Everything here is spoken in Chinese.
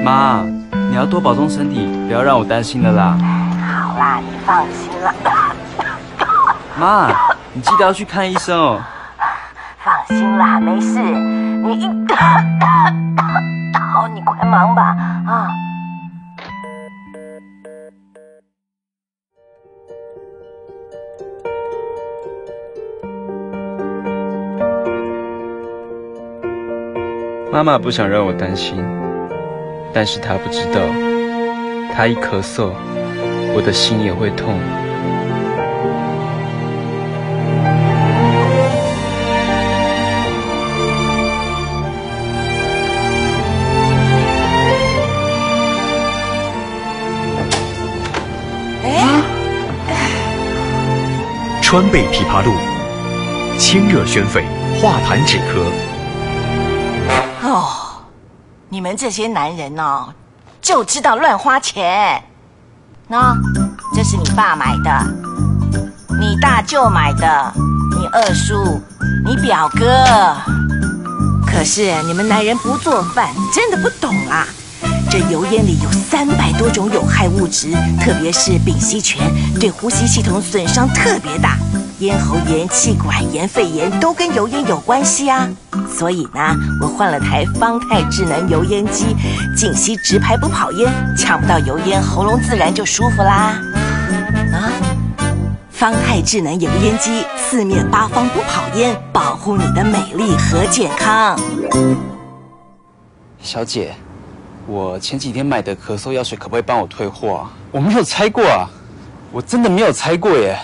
妈，你要多保重身体，不要让我担心了啦。好啦，你放心了。妈，你记得要去看医生哦。放心啦，没事。好，你快忙吧啊！妈妈不想让我担心，但是她不知道，她一咳嗽，我的心也会痛。川贝枇杷露，清热宣肺，化痰止咳。哦，你们这些男人哦，就知道乱花钱。喏，这是你爸买的，你大舅买的，你二叔，你表哥。可是你们男人不做饭，真的不懂啊。这油烟里有300多种有害物质，特别是丙烯醛，对呼吸系统损伤特别大。咽喉炎、气管炎、肺炎都跟油烟有关系啊。所以呢，我换了台方太智能油烟机，净吸直排不跑烟，呛不到油烟，喉咙自然就舒服啦。啊，方太智能油烟机，四面八方不跑烟，保护你的美丽和健康。小姐，我前几天买的咳嗽药水可不可以帮我退货啊？我没有拆过啊，我真的没有拆过耶。